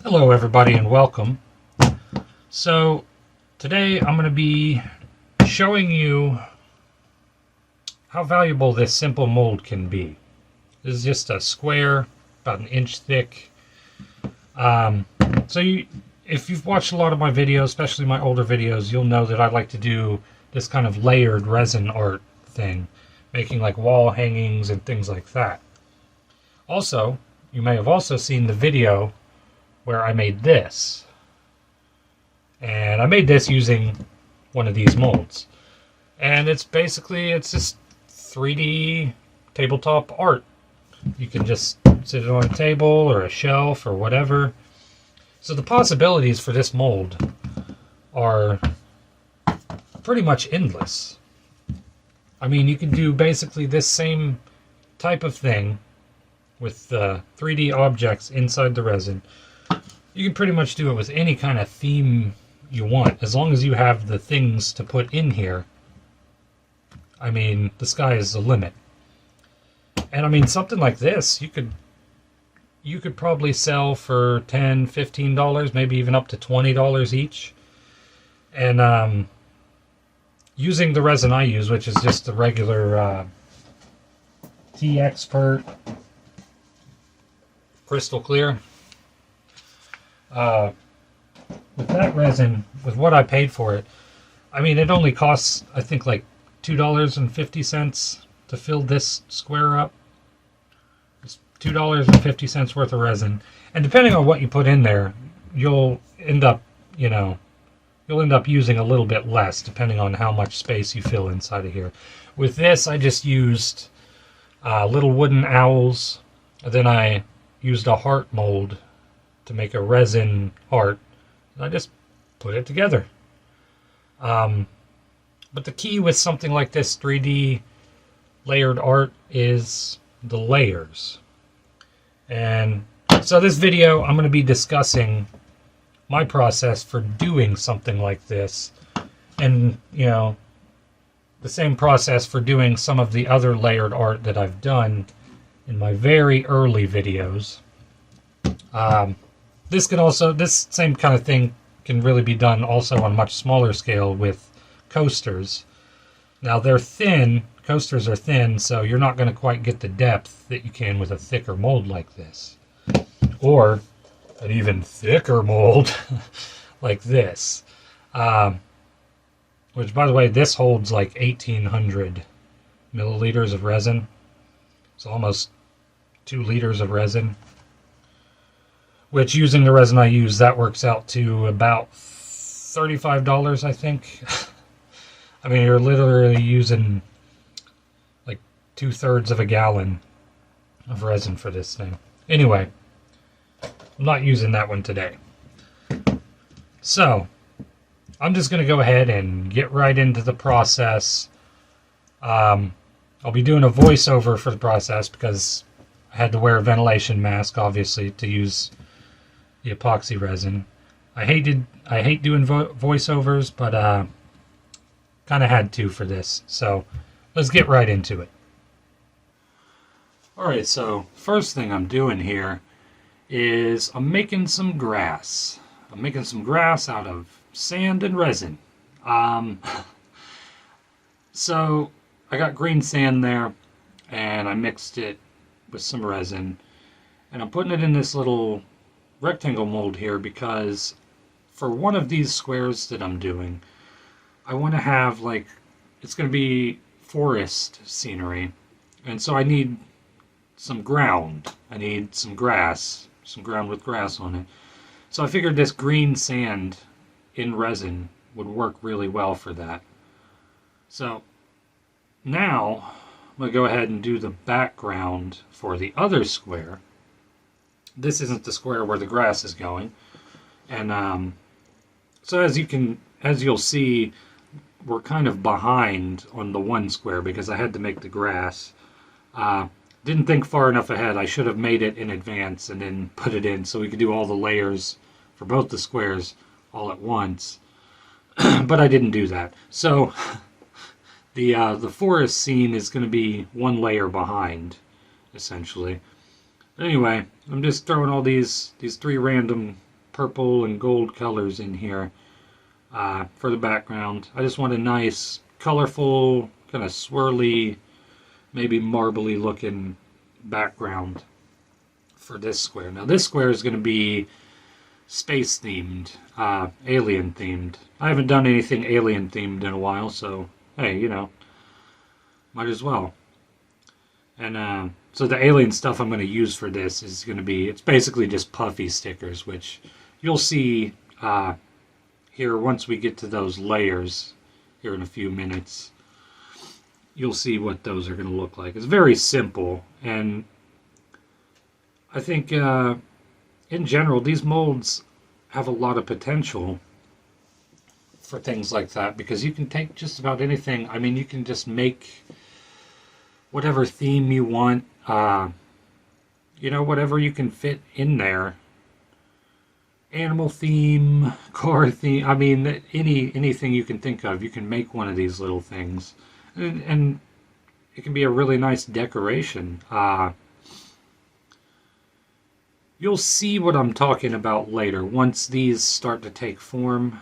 Hello everybody and welcome. So today I'm going to be showing you how valuable this simple mold can be. This is just a square about an inch thick. If you've watched a lot of my videos, especially my older videos, you'll know that I like to do this kind of layered resin art thing, making like wall hangings and things like that. Also, you may have also seen the video where I made this. And I made this using one of these molds. And it's just 3D tabletop art. You can just sit it on a table or a shelf or whatever. So the possibilities for this mold are pretty much endless. I mean, you can do basically this same type of thing with 3D objects inside the resin. You can pretty much do it with any kind of theme you want, as long as you have the things to put in here. I mean, the sky is the limit. And I mean, something like this, you could probably sell for $10, $15, maybe even up to $20 each. And using the resin I use, which is just the regular T-Expert crystal clear. With that resin, with what I paid for it, I mean, it only costs, I think, like $2.50 to fill this square up. It's $2.50 worth of resin. And depending on what you put in there, you'll end up using a little bit less, depending on how much space you fill inside of here. With this, I just used little wooden owls. And then I used a heart mold to make a resin heart. And I just put it together. But the key with something like this 3D layered art is the layers. And so this video, I'm going to be discussing my process for doing something like this. And, you know, the same process for doing some of the other layered art that I've done in my very early videos. This same kind of thing can really be done also on a much smaller scale with coasters. Now they're thin, coasters are thin, so you're not going to quite get the depth that you can with a thicker mold like this. Or an even thicker mold like this. Which, by the way, this holds like 1,800 milliliters of resin. It's almost 2 liters of resin. Which, using the resin I use, that works out to about $35, I think. I mean, you're literally using like 2/3 of a gallon of resin for this thing. Anyway, I'm not using that one today. So, I'm just going to go ahead and get right into the process. I'll be doing a voiceover for the process because I had to wear a ventilation mask, obviously, to use the epoxy resin. I hate doing voiceovers, but kind of had to for this. So let's get right into it. Alright, so first thing I'm doing here is I'm making some grass. I'm making some grass out of sand and resin. So I got green sand there and I mixed it with some resin. And I'm putting it in this little rectangle mold here because for one of these squares that I'm doing, I want to have like, it's going to be forest scenery, and so I need some ground. I need some grass, some ground with grass on it. So I figured this green sand in resin would work really well for that. So now I'm going to go ahead and do the background for the other square. This isn't the square where the grass is going. And so as you'll see, we're kind of behind on the one square because I had to make the grass. Didn't think far enough ahead. I should have made it in advance and then put it in so we could do all the layers for both the squares all at once. But I didn't do that. So the forest scene is going to be one layer behind, essentially. Anyway, I'm just throwing all these three random purple and gold colors in here for the background. I just want a nice, colorful, kind of swirly, maybe marbly looking background for this square. Now this square is going to be space themed, alien themed. I haven't done anything alien themed in a while, so hey, you know, might as well. And so the alien stuff I'm going to use for this is going to be, it's basically just puffy stickers, which you'll see here once we get to those layers here in a few minutes. You'll see what those are going to look like. It's very simple, and I think in general these molds have a lot of potential for things like that, because you can take just about anything. I mean, you can just make whatever theme you want, you know, whatever you can fit in there. Animal theme, car theme, I mean, anything you can think of, you can make one of these little things. And it can be a really nice decoration. You'll see what I'm talking about later, once these start to take form.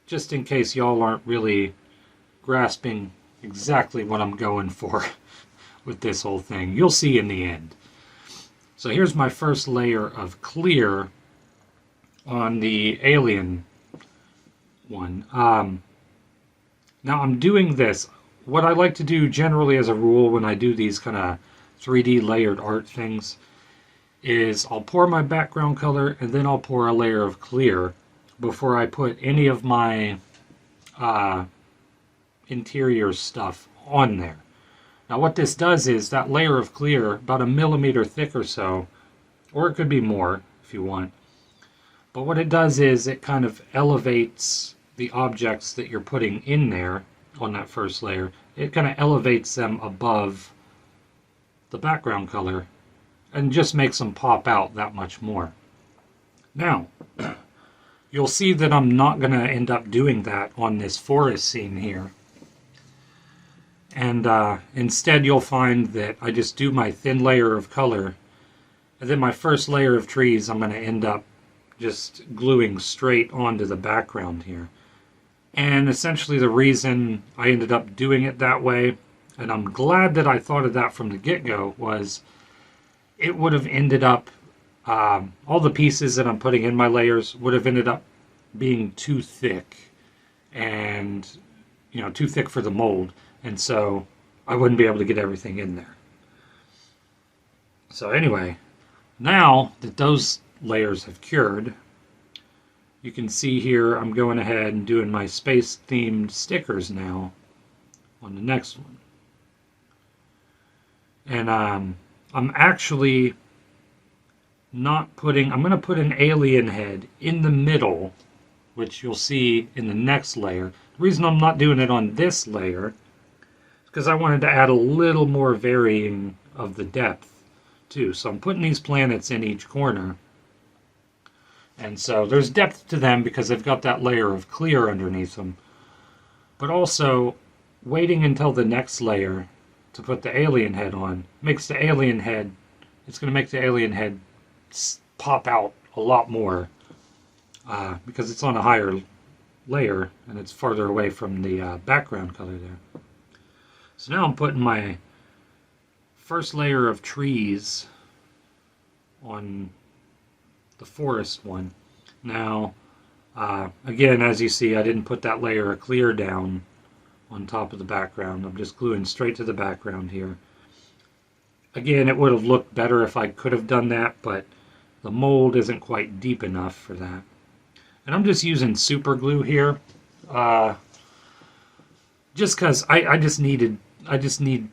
Just in case y'all aren't really grasping exactly what I'm going for with this whole thing. You'll see in the end. So here's my first layer of clear on the alien one. Now I'm doing this. What I like to do generally as a rule when I do these kind of 3D layered art things is I'll pour my background color and then I'll pour a layer of clear before I put any of my interior stuff on there. Now what this does is that layer of clear, about 1 millimeter thick or so, or it could be more if you want, but what it does is it kind of elevates the objects that you're putting in there on that first layer. It kind of elevates them above the background color and just makes them pop out that much more. Now, you'll see that I'm not going to end up doing that on this forest scene here. And instead you'll find that I just do my thin layer of color, and then my first layer of trees I'm going to end up just gluing straight onto the background here. And essentially the reason I ended up doing it that way, and I'm glad that I thought of that from the get-go, was it would have ended up, all the pieces that I'm putting in my layers would have ended up being too thick, and you know, too thick for the mold. And so I wouldn't be able to get everything in there. So anyway, now that those layers have cured, you can see here I'm going ahead and doing my space themed stickers now on the next one. And I'm actually not putting, I'm going to put an alien head in the middle, which you'll see in the next layer. The reason I'm not doing it on this layer because I wanted to add a little more varying of the depth too. So I'm putting these planets in each corner. And so there's depth to them because they've got that layer of clear underneath them. But also, waiting until the next layer to put the alien head on makes the alien head, it's going to make the alien head pop out a lot more because it's on a higher layer and it's farther away from the background color there. So now I'm putting my first layer of trees on the forest one. Now, again, as you see, I didn't put that layer of clear down on top of the background. I'm just gluing straight to the background here. Again, it would have looked better if I could have done that, but the mold isn't quite deep enough for that. And I'm just using super glue here, just because I just need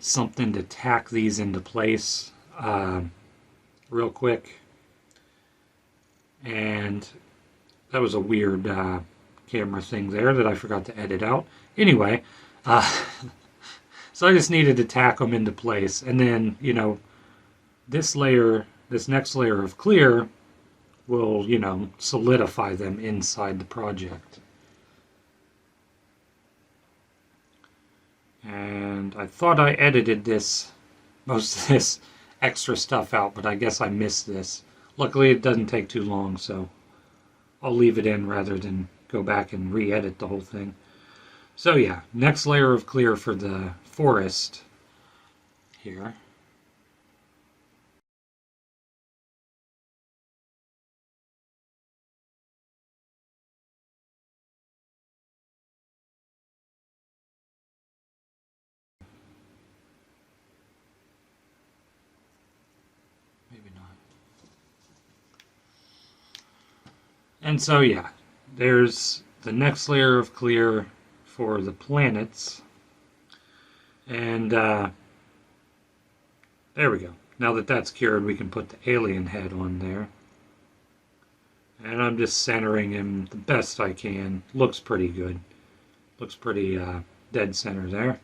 something to tack these into place real quick. And that was a weird camera thing there that I forgot to edit out. Anyway, so I just needed to tack them into place. And then, you know, this next layer of clear will, you know, solidify them inside the project. And I thought I edited most of this extra stuff out, but I guess I missed this. Luckily, it doesn't take too long, so I'll leave it in rather than go back and re-edit the whole thing. So yeah, next layer of clear for the forest here. Maybe not. And so yeah, there's the next layer of clear for the planets. And there we go. Now that that's cured, we can put the alien head on there. And I'm just centering him the best I can. Looks pretty good. Looks pretty dead center there.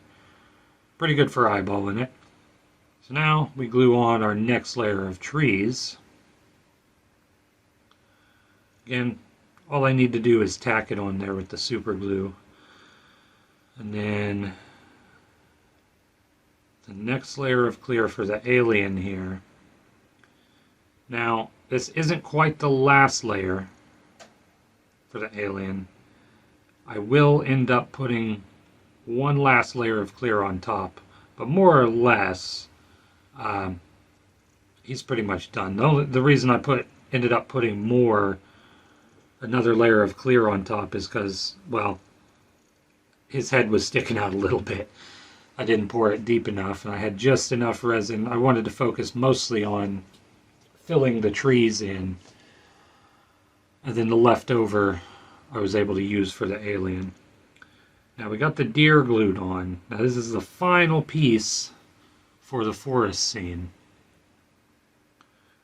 Pretty good for eyeballing it. So now we glue on our next layer of trees. Again, all I need to do is tack it on there with the super glue. And then the next layer of clear for the alien here. Now, this isn't quite the last layer for the alien. I will end up putting one last layer of clear on top, but more or less, he's pretty much done. The reason I ended up putting another layer of clear on top is because, well, his head was sticking out a little bit. I didn't pour it deep enough, and I had just enough resin. I wanted to focus mostly on filling the trees in, and then the leftover I was able to use for the alien. Now we got the deer glued on. Now this is the final piece for the forest scene,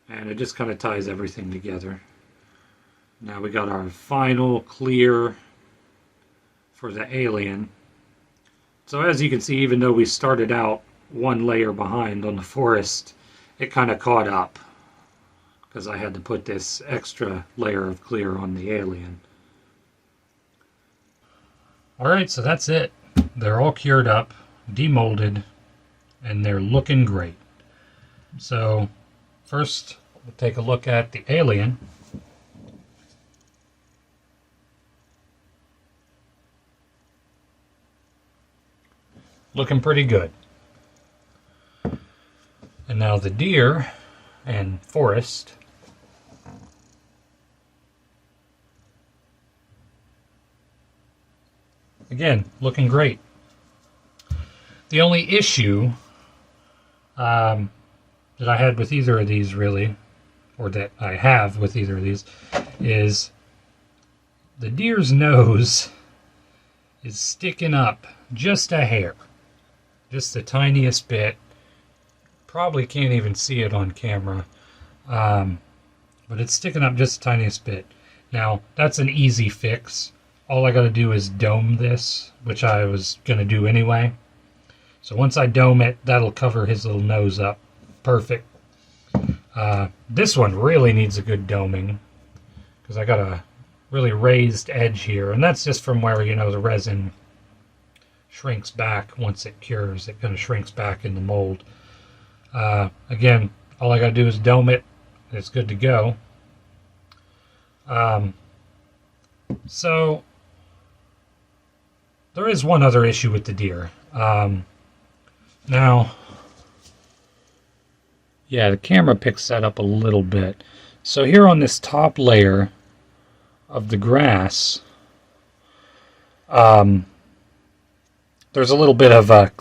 and it just kind of ties everything together. Now we got our final clear for the alien. So as you can see, even though we started out one layer behind on the forest, it kind of caught up because I had to put this extra layer of clear on the alien. Alright, so that's it. They're all cured up, demolded, and they're looking great. So first, we'll take a look at the alien. Looking pretty good. And now the deer and forest. Again, looking great. The only issue that I had with either of these, really, or that I have with either of these, is the deer's nose is sticking up just a hair. Just the tiniest bit. Probably can't even see it on camera. But it's sticking up just the tiniest bit. Now, that's an easy fix. All I got to do is dome this, which I was going to do anyway. So once I dome it, that'll cover his little nose up. Perfect. This one really needs a good doming, because I got a really raised edge here. And that's just from where, the resin shrinks back once it cures. It kind of shrinks back in the mold. Again, all I got to do is dome it. It's good to go. So there is one other issue with the deer. Now, yeah, the camera picks that up a little bit. So here on this top layer of the grass, there's a little bit of a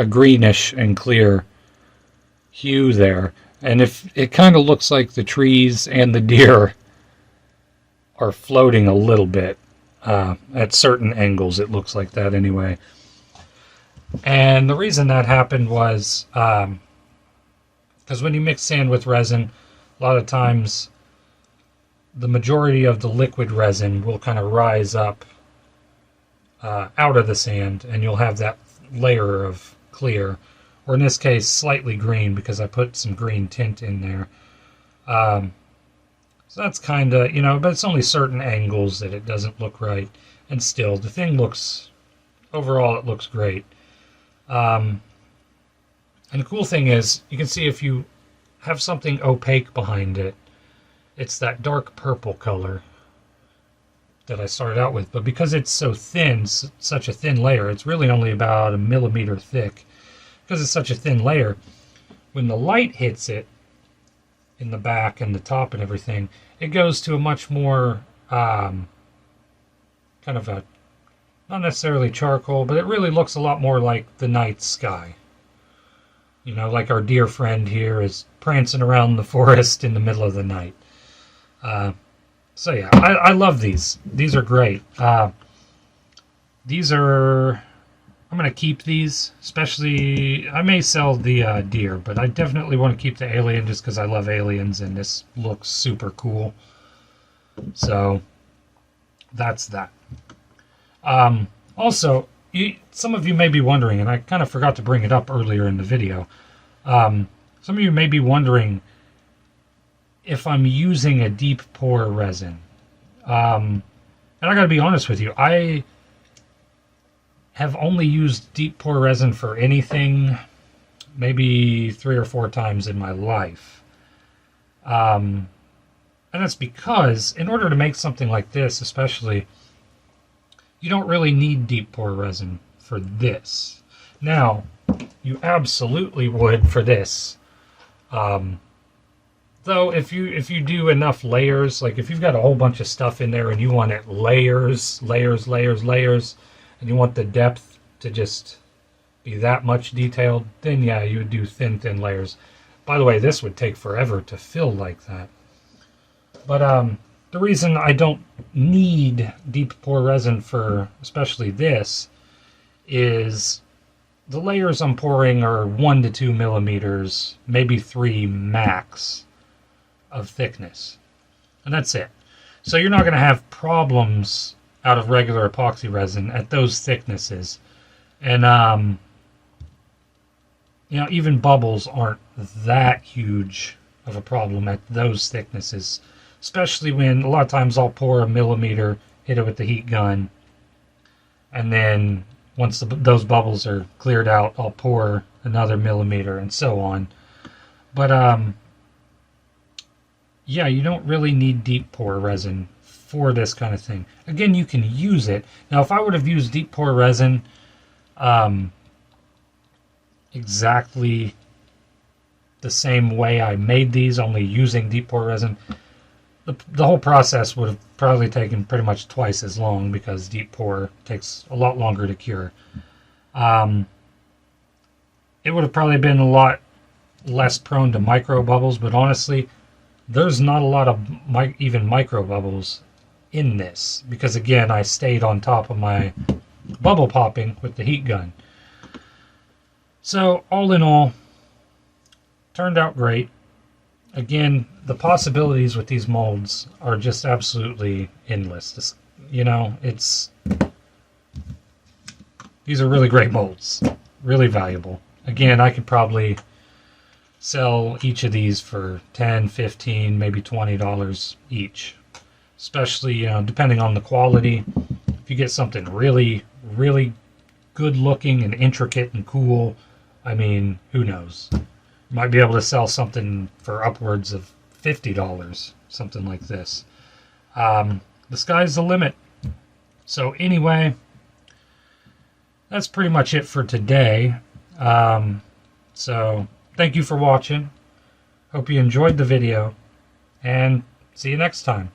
greenish and clear hue there. And if it kind of looks like the trees and the deer are floating a little bit. At certain angles, it looks like that anyway. And the reason that happened was because when you mix sand with resin, a lot of times the majority of the liquid resin will kind of rise up out of the sand, and you'll have that layer of clear, or in this case slightly green, because I put some green tint in there. So that's kind of, but it's only certain angles that it doesn't look right. And still, the thing looks, overall it looks great. And the cool thing is, you can see if you have something opaque behind it. It's that dark purple color that I started out with, but because it's so thin, such a thin layer, it's really only about a millimeter thick. Because it's such a thin layer, when the light hits it in the back and the top and everything, it goes to a much more kind of a, not necessarily charcoal, but it really looks a lot more like the night sky. You know, like our dear friend here is prancing around the forest in the middle of the night. So yeah, I love these. These are great. These are, I'm going to keep these, especially, I may sell the deer, but I definitely want to keep the alien just because I love aliens and this looks super cool. So that's that. Also, some of you may be wondering, and I kind of forgot to bring it up earlier in the video, some of you may be wondering if I'm using a deep pore resin. And I gotta be honest with you, I have only used deep pore resin for anything maybe 3 or 4 times in my life. And that's because in order to make something like this, especially, you don't really need deep pore resin for this. Now, you absolutely would for this. Though if you do enough layers, like if you've got a whole bunch of stuff in there and you want it layers, and you want the depth to just be that much detailed, then yeah, you would do thin layers. By the way, this would take forever to fill like that. But the reason I don't need deep pore resin for especially this is the layers I'm pouring are 1 to 2 millimeters, maybe 3 max of thickness, and that's it. So you're not going to have problems out of regular epoxy resin at those thicknesses. And you know, even bubbles aren't that huge of a problem at those thicknesses, especially when a lot of times I'll pour a millimeter, hit it with the heat gun, and then once those bubbles are cleared out, I'll pour another millimeter and so on. But yeah, you don't really need deep pore resin for this kind of thing. Again, you can use it. Now, if I would have used deep pore resin exactly the same way I made these, only using deep pore resin, the whole process would have probably taken pretty much twice as long because deep pore takes a lot longer to cure. It would have probably been a lot less prone to micro bubbles, but honestly, there's not a lot of even micro bubbles in this because, again, I stayed on top of my bubble popping with the heat gun. So all in all, turned out great. Again, the possibilities with these molds are just absolutely endless. You know, these are really great molds, really valuable. Again, I could probably sell each of these for $10, $15, maybe $20 each, especially, you know, depending on the quality. If you get something really, really good looking and intricate and cool, I mean, who knows? You might be able to sell something for upwards of $50, something like this. The sky's the limit. So anyway, that's pretty much it for today. So thank you for watching. Hope you enjoyed the video, and see you next time.